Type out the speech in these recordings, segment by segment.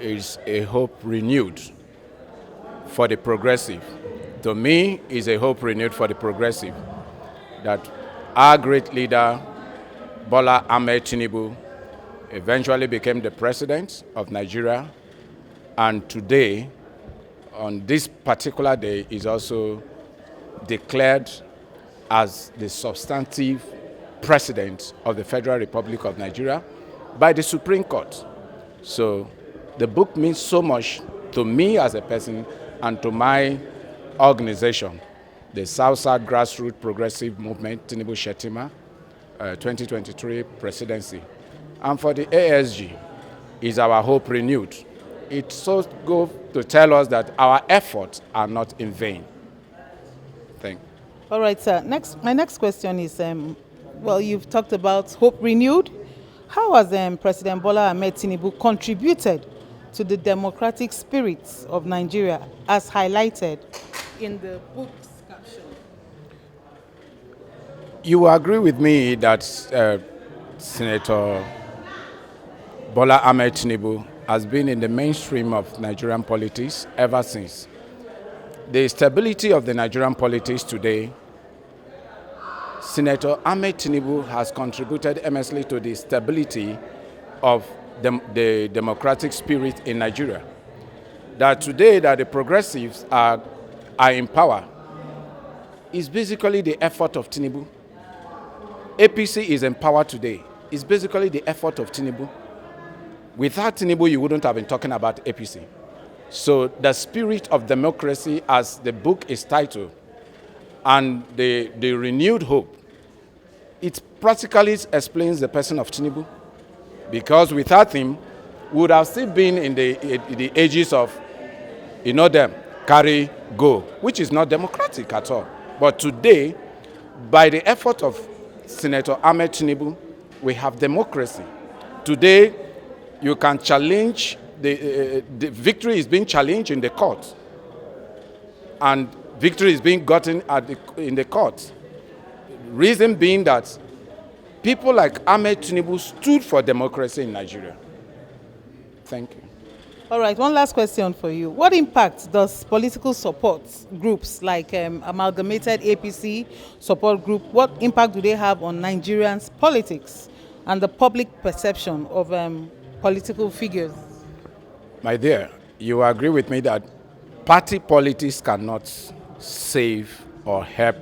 is a hope renewed for the progressive. To me, is a hope renewed for the progressive that our great leader, Bola Ahmed Tinubu, eventually became the president of Nigeria, and today, on this particular day, is also declared as the substantive president of the Federal Republic of Nigeria by the Supreme Court. So the book means so much to me as a person and to my organization, the South-South Grassroots Progressive Movement, Tinubu Shetima, 2023 presidency. And for the ASG, is our hope renewed. It so goes to tell us that our efforts are not in vain. Thank you. All right, sir. My next question is, well, you've talked about hope renewed. How has President Bola Ahmed Tinubu contributed to the democratic spirit of Nigeria, as highlighted in the book's caption? You will agree with me that Senator Bola Ahmed Tinubu has been in the mainstream of Nigerian politics ever since. The stability of the Nigerian politics today, Senator Ahmed Tinubu has contributed immensely to the stability of the democratic spirit in Nigeria. That today that the progressives are in power is basically the effort of Tinubu. APC is in power today. It's basically the effort of Tinubu. Without Tinubu, you wouldn't have been talking about APC. So the spirit of democracy, as the book is titled, and the renewed hope, it practically explains the person of Tinubu. Because without him, we would have still been in the ages of, them, carry, go, which is not democratic at all. But today, by the effort of Senator Ahmed Tinubu, we have democracy. Today, you can challenge, the victory is being challenged in the court. And victory is being gotten in the court. Reason being that people like Ahmed Tinubu stood for democracy in Nigeria. Thank you. All right, one last question for you. What impact does political support groups like Amalgamated APC Support Group, what impact do they have on Nigerians' politics and the public perception of political figures? My dear, you agree with me that party politics cannot save or help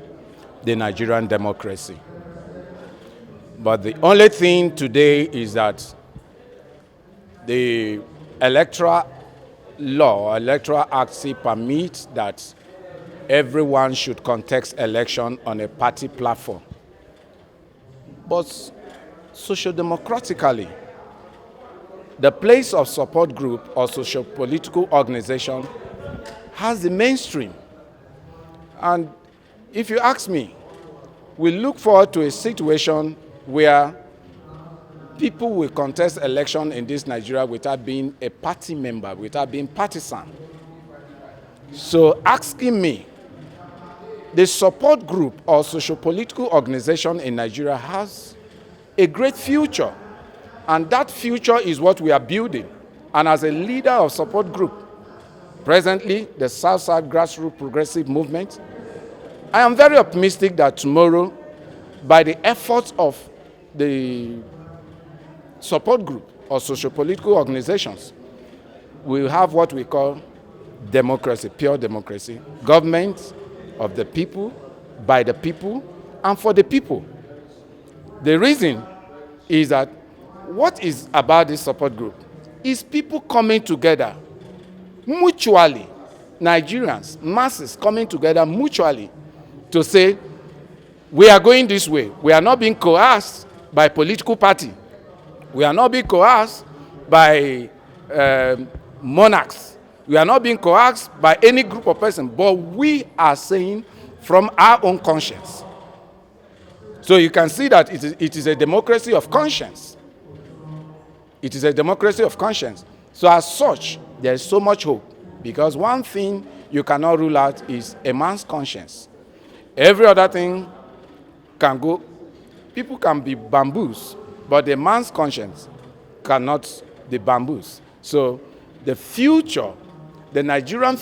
the Nigerian democracy. But the only thing today is that the electoral law, electoral act permits that everyone should contest election on a party platform. But socio-democratically, the place of support group or socio-political organization has the mainstream. And if you ask me, we look forward to a situation where people will contest election in this Nigeria without being a party member, without being partisan. So asking me, the support group or socio-political organization in Nigeria has a great future. And that future is what we are building. And as a leader of support group, presently the South-South Grassroots Progressive Movement, I am very optimistic that tomorrow, by the efforts of the support group or socio-political organizations, we will have what we call democracy, pure democracy, government of the people, by the people, and for the people. The reason is that what is about this support group is people coming together mutually, Nigerians, masses coming together mutually to say, we are going this way. We are not being coerced by political party. We are not being coerced by monarchs. We are not being coerced by any group of persons, but we are saying from our own conscience. So you can see that it is a democracy of conscience. It is a democracy of conscience. So as such, there is so much hope. Because one thing you cannot rule out is a man's conscience. Every other thing can go. People can be bamboos, but a man's conscience cannot be bamboos. So the future, the Nigerian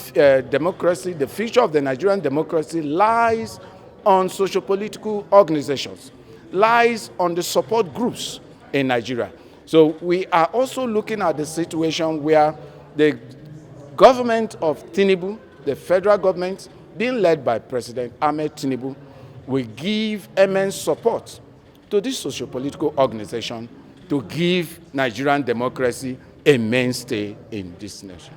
democracy, the future of the Nigerian democracy lies on socio-political organizations, lies on the support groups in Nigeria. So we are also looking at the situation where the government of Tinubu, the federal government, being led by President Ahmed Tinubu, will give immense support to this socio-political organization to give Nigerian democracy a mainstay in this nation.